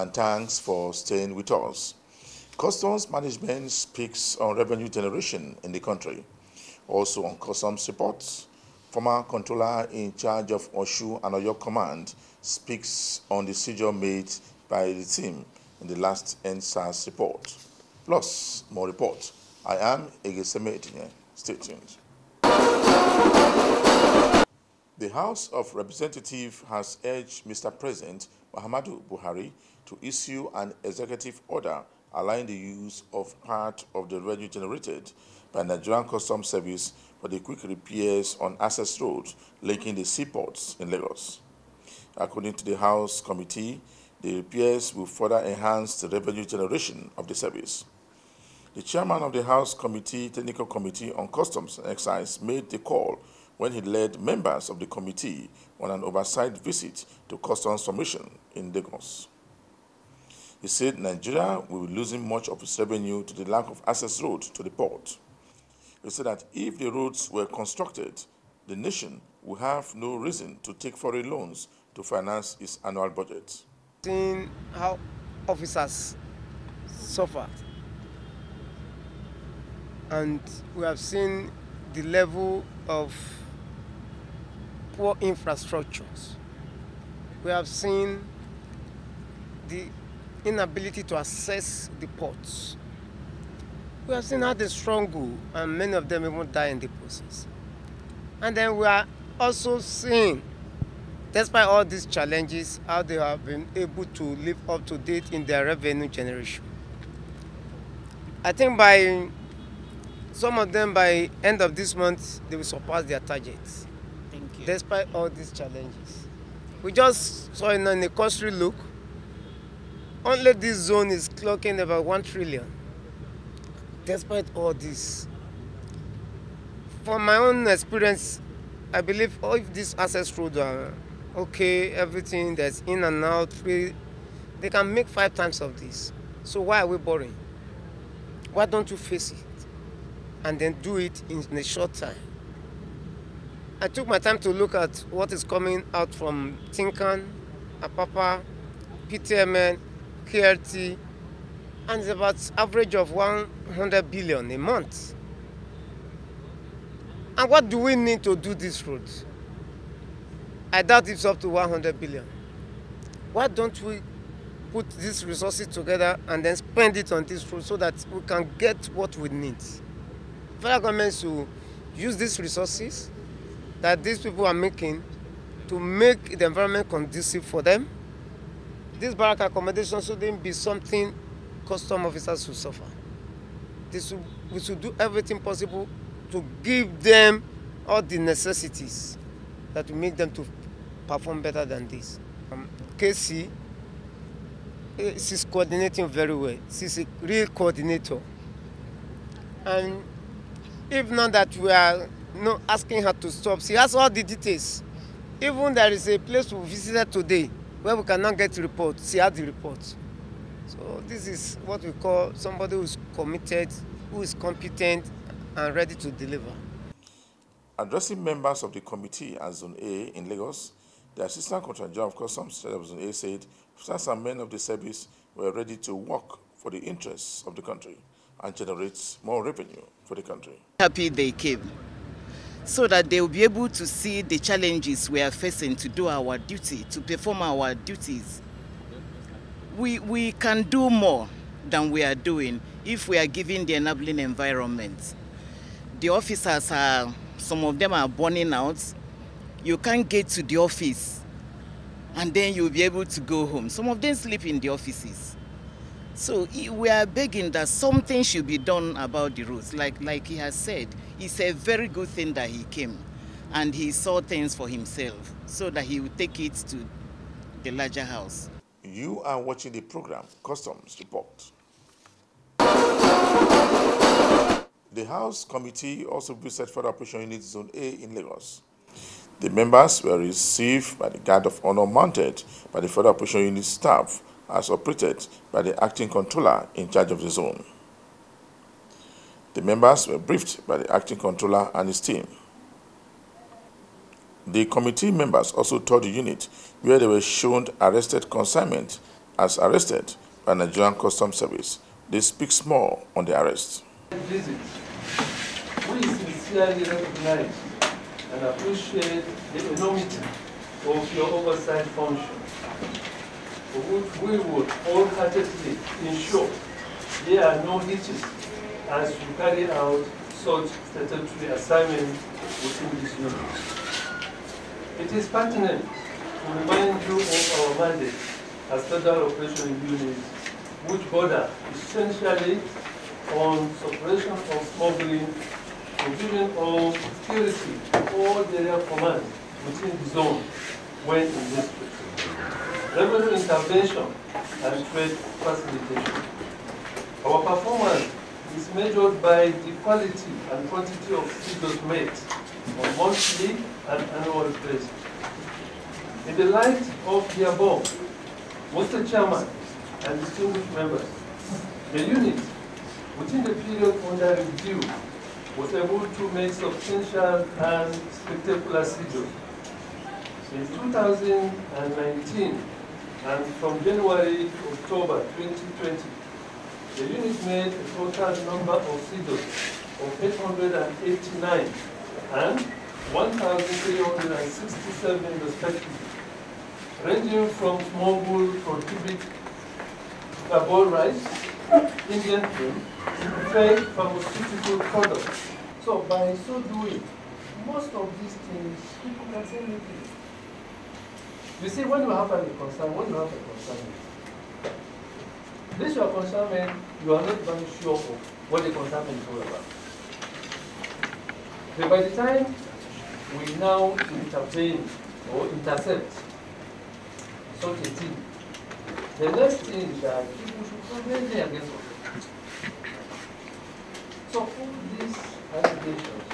and thanks for staying with us. Customs management speaks on revenue generation in the country. Also on customs reports, former controller in charge of Oshu and Oyo Command speaks on the seizure made by the team in the last NSAS report. Plus, more reports. I am Egeseme Etinye. Stay tuned. The House of Representatives has urged Mr. President Muhammadu Buhari to issue an executive order allowing the use of part of the revenue generated by Nigerian Customs Service for the quick repairs on access roads linking the seaports in Lagos. According to the House Committee, the repairs will further enhance the revenue generation of the service. The chairman of the House Technical Committee on Customs and Excise made the call when he led members of the committee on an oversight visit to Customs Commission in Lagos. He said Nigeria will be losing much of its revenue to the lack of access roads to the port. He said that if the roads were constructed, the nation will have no reason to take foreign loans to finance its annual budget. Seeing how officers suffer, and we have seen the level of poor infrastructures. We have seen the inability to access the ports. We have seen how they struggle, and many of them even die in the process. And then we are also seeing, despite all these challenges, how they have been able to live up to date in their revenue generation. I think by some of them, by end of this month, they will surpass their targets. Thank you. Despite all these challenges. We just saw in a cursory look, only this zone is clocking about 1 trillion. Despite all this, from my own experience, I believe if these access roads are okay, everything that's in and out, free, they can make 5 times of this. So why are we boring? Why don't you face it and then do it in a short time? I took my time to look at what is coming out from Tinkan, Apapa, PTMN, KRT, and it's about average of 100 billion a month. And what do we need to do this road? I doubt it's up to 100 billion. Why don't we put these resources together and then spend it on this road so that we can get what we need? Federal governments will use these resources that these people are making to make the environment conducive for them. This barrack accommodation shouldn't be something custom officers will suffer. We should do everything possible to give them all the necessities that will make them to perform better than this. KC, she's coordinating very well. She's a real coordinator. And if not that we are not asking her to stop, she has all the details. Even there is a place we visited today where we cannot get reports, she has the report. So this is what we call somebody who is committed, who is competent and ready to deliver. Addressing members of the committee at Zone A in Lagos, the Assistant Controller General of Customs of Zone A said officers and men of the service were ready to work for the interests of the country and generate more revenue for the country. Happy they came, so that they will be able to see the challenges we are facing to do our duty, to perform our duties. We can do more than we are doing if we are given the enabling environment. The officers are, some of them are burning out. You can't get to the office and then you'll be able to go home. Some of them sleep in the offices. So we are begging that something should be done about the roads. Like he has said, it's a very good thing that he came and he saw things for himself so that he would take it to the larger house. You are watching the program Customs Report. The House Committee also visited Federal Operation Unit Zone A in Lagos. The members were received by the Guard of Honor mounted by the Federal Operation Unit staff as operated by the acting controller in charge of the zone. The members were briefed by the acting controller and his team. The committee members also toured the unit where they were shown arrested consignment as arrested by Nigerian Customs Service. This speaks more on the arrest. Visit. We sincerely recognize and appreciate the enormity of your oversight function, for which we would wholeheartedly ensure there are no hitches as you carry out such statutory assignments within this unit. It is pertinent to remind you of our mandate as Federal Operation Units, which border essentially on suppression of smuggling, provision of security to all area commands within the zone when in district, revenue intervention and trade facilitation. Our performance is measured by the quality and quantity of seizures made on monthly and annual basis. In the light of the above, Mr. Chairman and distinguished members, the unit, within the period under review, was able to make substantial and spectacular seizures. In 2019, and from January to October 2020, the unit made a total number of seizures of 889 and 1,367 respectively, ranging from smuggled prohibited ball rice, Indian film, fake pharmaceutical products. So by so doing, most of these things, people can say anything. You see, when you have a concern, this your consignment, you are not very sure of what the consignment is all about. But by the time we now intervene or intercept such a thing, the next thing that people should probably against us. So all these allegations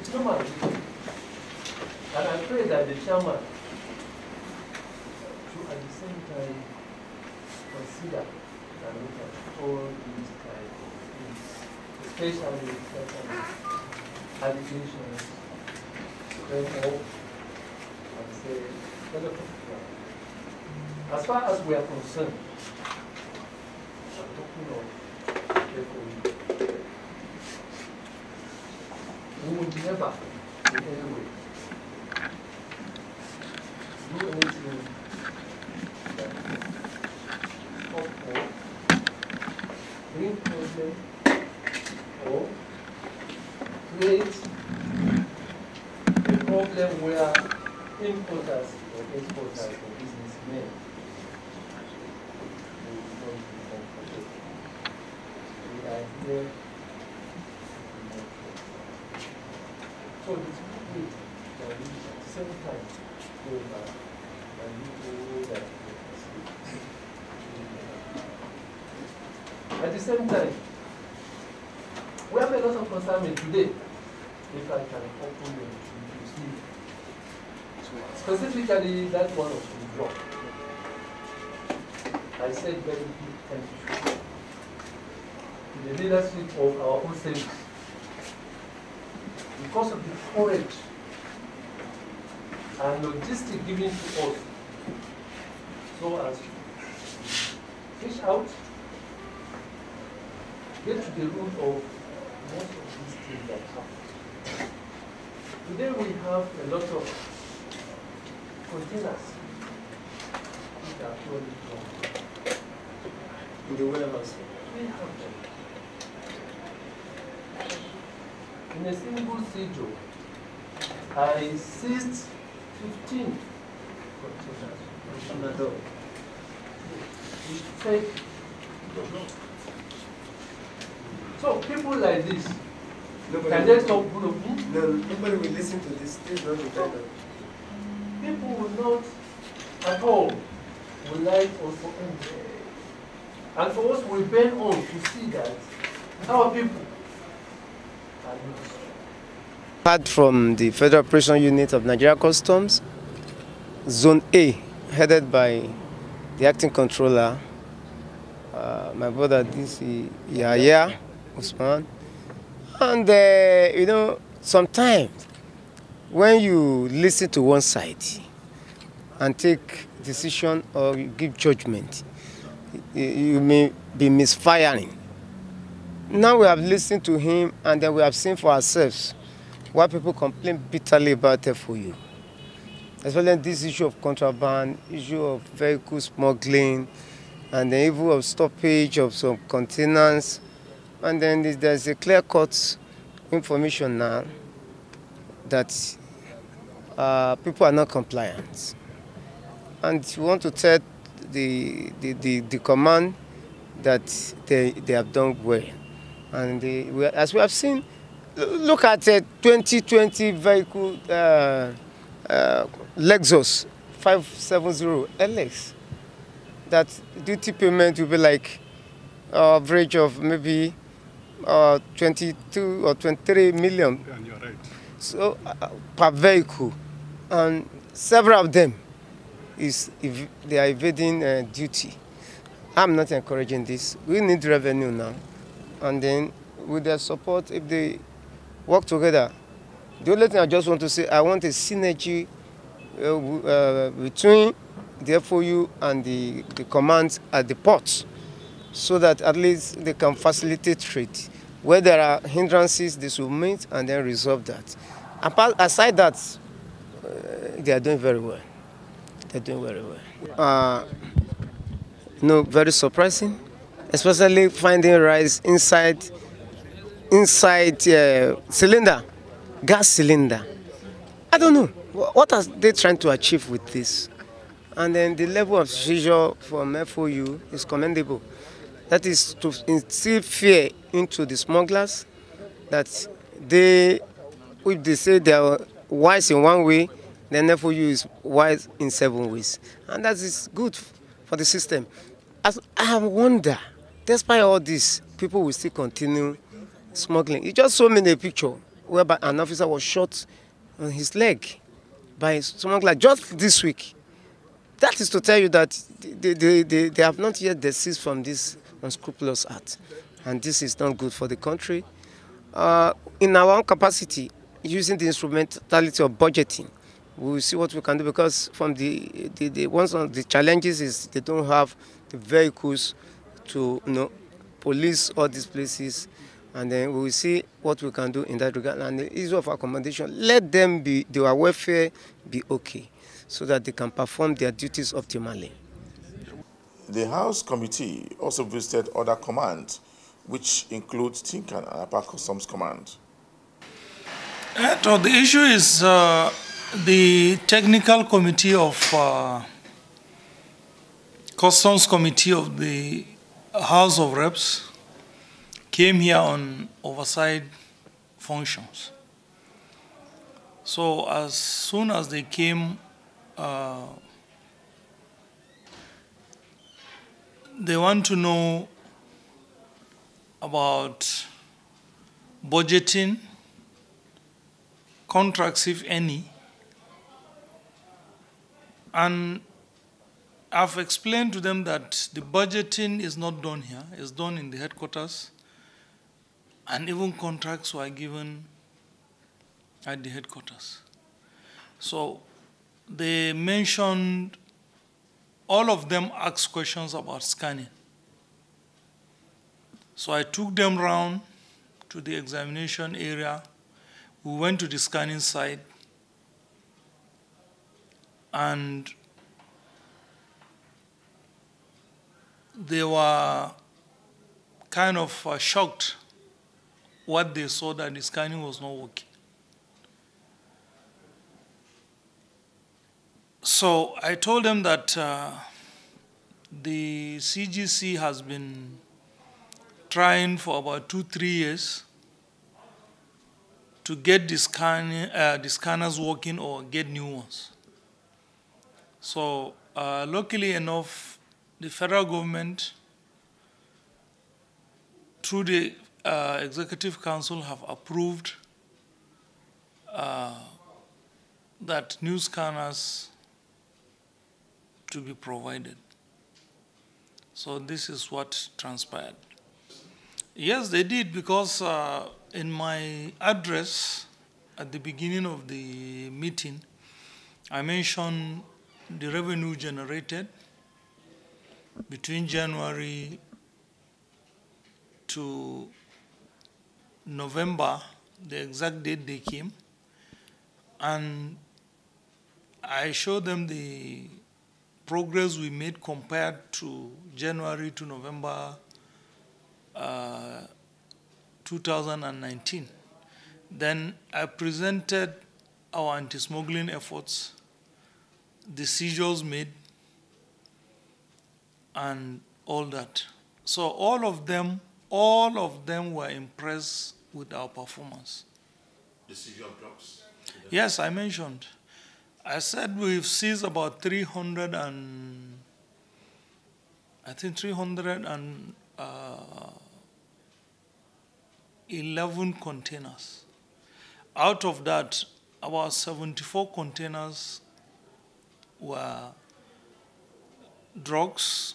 is normal. And I pray that the chairman should at the same time consider and look at all these types of things, especially allegations, spread up and say, as far as we are concerned, I'm talking of we would never, in any way, do anything that stop or bring problem or create a problem where importers or exporters or businessmen will not be comfortable. We are here. So it's good that we at the same time go back and we know that at the same time, we have a lot of concern today, if I can open them to see. Specifically, that one of the drop. I said very big thank you to the leadership of our own service. Because of the courage and logistics given to us, so as to fish out, get to the root of most of these things that happen. Today we have a lot of containers which are purely wrong. In the warehouse, we have them. In a single seizure, I seized 15 containers on the door. It's fake. So people like this, can they talk good of me? No, nobody will listen to this. This is not the time. People will not at all will like also enjoy. And for us, we bend on to see that our people are not strong. Heard from the Federal Operation Unit of Nigeria Customs, Zone A, headed by the acting controller, my brother, this Yahya Usman. And, you know, sometimes when you listen to one side and take decision or you give judgment, you may be misfiring. Now we have listened to him, and then we have seen for ourselves why people complain bitterly about FOU. Especially this issue of contraband, issue of vehicle smuggling, and the evil of stoppage of some containers. And then there's a clear-cut information now that people are not compliant. And you want to tell the command that they have done well. And as we have seen, look at a 2020 vehicle, Lexus 570 LX. That duty payment will be like average of maybe 22 or 23 million. And you're right. So per vehicle, and several of them they are evading duty. I'm not encouraging this. We need revenue now, and then with their support, if they work together. The only thing I just want to say, I want a synergy between the FOU and the commands at the ports, so that at least they can facilitate trade. Where there are hindrances, they should meet and then resolve that. Aside that, they are doing very well. They're doing very well. Very surprising, especially finding rice inside cylinder, gas cylinder. I don't know. What are they trying to achieve with this? And then the level of seizure from FOU is commendable. That is to instill fear into the smugglers, that if they say they are wise in one way, then FOU is wise in 7 ways. And that is good for the system. I have wondered, despite all this, people will still continue smuggling. You just saw me in a picture whereby an officer was shot on his leg by a smuggler just this week. That is to tell you that they have not yet desist from this unscrupulous act. And this is not good for the country. In our own capacity, using the instrumentality of budgeting, we will see what we can do, because from one of the challenges is they don't have the vehicles to police all these places, and then we will see what we can do in that regard. And the issue of accommodation, let them their welfare be okay, so that they can perform their duties optimally. The House Committee also visited other commands, which includes Tinkan and Upper Customs Command. So the issue is the technical committee of Customs Committee of the House of Reps came here on oversight functions. So as soon as they came, they want to know about budgeting, contracts, if any, and I've explained to them that the budgeting is not done here, it's done in the headquarters, and even contracts were given at the headquarters. So they mentioned, all of them asked questions about scanning. So I took them round to the examination area. We went to the scanning site, and they were kind of shocked what they saw, that the scanning was not working. So I told them that the CGC has been trying for about 2-3 years to get the scanners working or get new ones. So luckily enough, the federal government, through the Executive Council, have approved that new scanners to be provided. So this is what transpired. Yes, they did, because in my address at the beginning of the meeting, I mentioned the revenue generated between January to November, the exact date they came, and I showed them the progress we made compared to January to November 2019. Then I presented our anti-smuggling efforts, the seizures made, and all that. So all of them were impressed with our performance. The seizure of drugs? Yes, I mentioned. I said we've seized about 311 containers. Out of that, about 74 containers were drugs,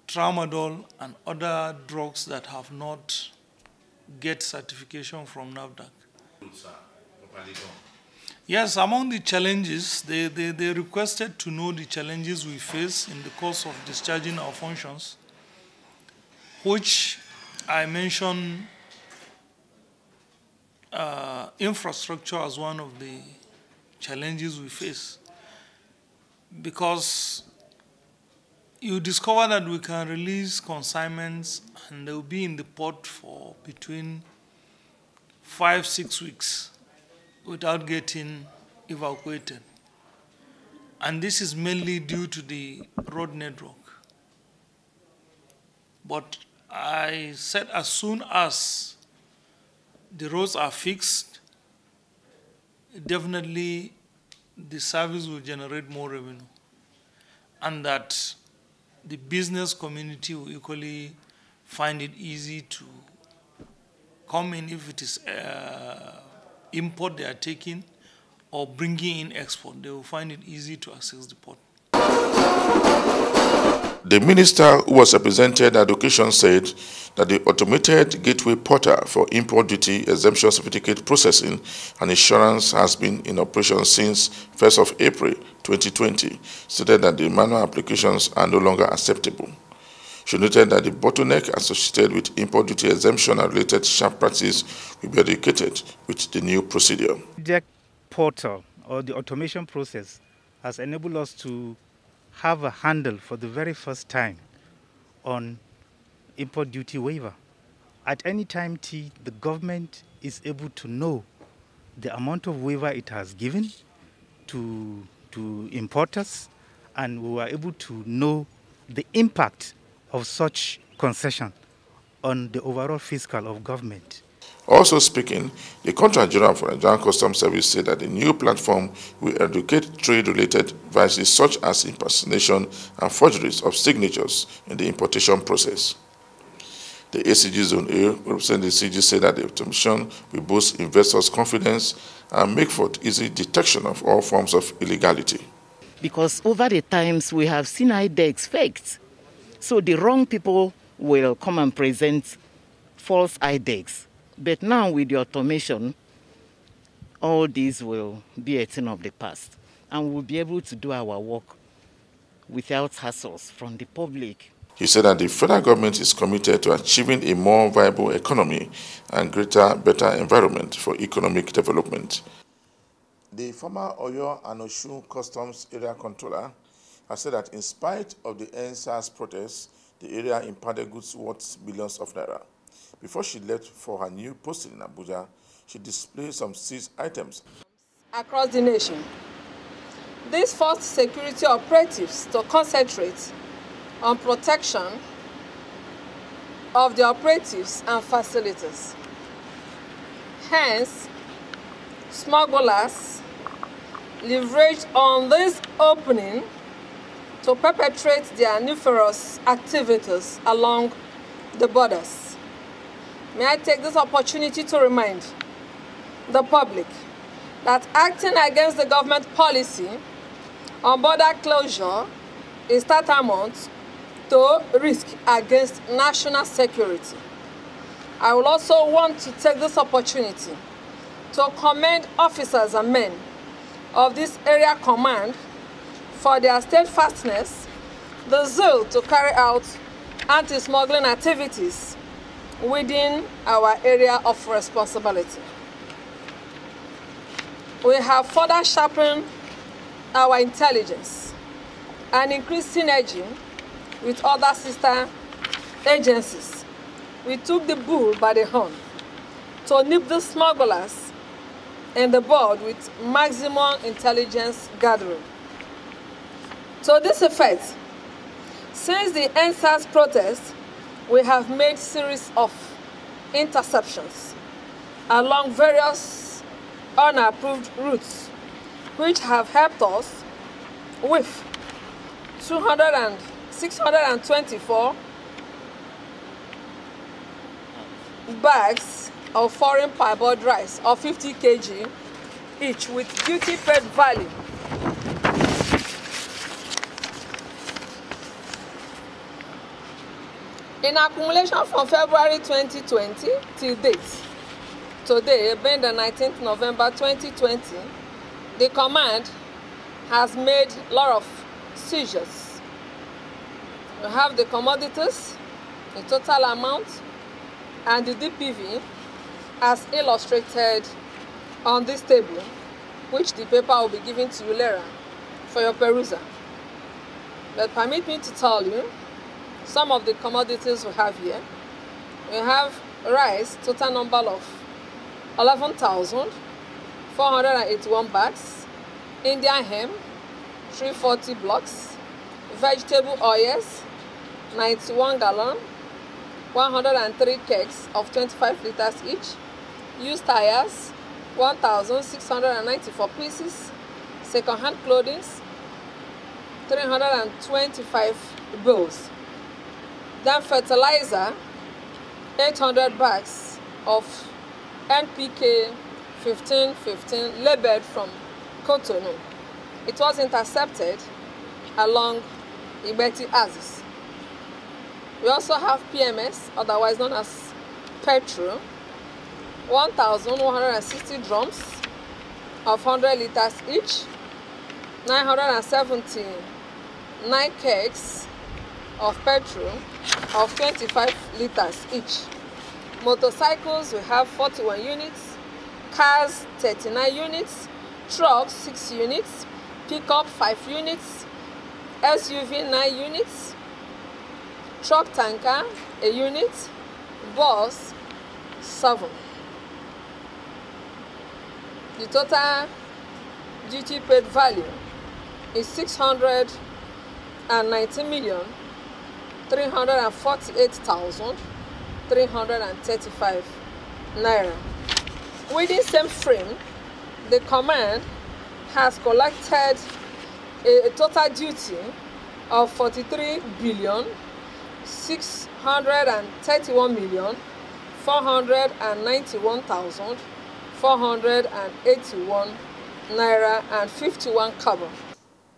tramadol, and other drugs that have not get certification from NAFDAC. Yes, among the challenges, they requested to know the challenges we face in the course of discharging our functions, which I mentioned infrastructure as one of the challenges we face. Because you discover that we can release consignments and they will be in the port for between 5-6 weeks without getting evacuated. And this is mainly due to the road network. But I said as soon as the roads are fixed, definitely the service will generate more revenue. And that the business community will equally find it easy to come in if it is import they are taking or bringing in export. They will find it easy to access the port. The minister who was represented at the occasion said that the automated gateway portal for import duty exemption certificate processing and insurance has been in operation since 1st of April 2020, stated that the manual applications are no longer acceptable. She noted that the bottleneck associated with import duty exemption and related sharp practice will be eradicated with the new procedure. The portal or the automation process has enabled us to have a handle for the very first time on import duty waiver. At any time, the government is able to know the amount of waiver it has given to importers, and we were able to know the impact of such concession on the overall fiscal of government. Also speaking, the Contractor General for Nigerian Customs Service said that the new platform will educate trade-related vices such as impersonation and forgeries of signatures in the importation process. The ACG Zone A, representing the CG, said that the automation will boost investors' confidence and make for easy detection of all forms of illegality. Because over the times we have seen IDEX faked. So the wrong people will come and present false IDEX. But now with the automation, all these will be a thing of the past. And we'll be able to do our work without hassles from the public. He said that the federal government is committed to achieving a more viable economy and better environment for economic development. The former Oyo and Osun Customs Area Controller has said that in spite of the NSAS protests, the area impounded goods worth billions of naira. Before she left for her new posting in Abuja, she displayed some seized items across the nation. This forced security operatives to concentrate on protection of the operatives and facilities. Hence, smugglers leveraged on this opening to perpetrate their nefarious activities along the borders. May I take this opportunity to remind the public that acting against the government policy on border closure is tantamount to risk against national security. I will also want to take this opportunity to commend officers and men of this area command for their steadfastness, the zeal to carry out anti-smuggling activities within our area of responsibility. We have further sharpened our intelligence and increased synergy with other sister agencies. We took the bull by the horn to nip the smugglers in the bud with maximum intelligence gathering. To this effect, since the NSAS protest, we have made series of interceptions along various unapproved routes, which have helped us with 624 bags of foreign parboiled rice of 50 kg each with duty paid value in accumulation from February 2020 till date. Today, being the 19th November 2020, the command has made a lot of seizures. We have the commodities, the total amount, and the DPV as illustrated on this table, which the paper will be given to you later for your perusal. But permit me to tell you some of the commodities we have here. We have rice, total number of 11,481 bags, Indian hemp, 340 blocks, vegetable oils, 91 gallons, 103 kegs of 25 liters each, used tires, 1,694 pieces, second-hand clothing, 325 bills. Then fertilizer, 800 bags of NPK 1515 labeled from Cotonou. It was intercepted along Ibeti Axis. We also have PMS, otherwise known as petrol, 1,160 drums of 100 liters each, 979 kegs of petrol of 25 liters each. Motorcycles, we have 41 units, cars 39 units, trucks 6 units, pickup 5 units, SUV 9 units, truck tanker a unit, bus 7. The total duty paid value is 619,348,335 naira. Within same frame, the command has collected a total duty of 43,631,491,481 naira and 51 kobo.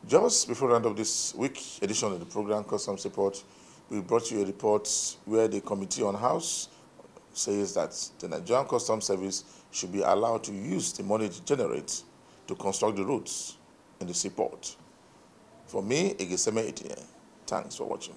Just before the end of this week edition of the program Customs Report, we brought you a report where the Committee on House says that the Nigerian Customs Service should be allowed to use the money it generates to construct the roads in the seaport. For me, Egeseme Etienne, thanks for watching.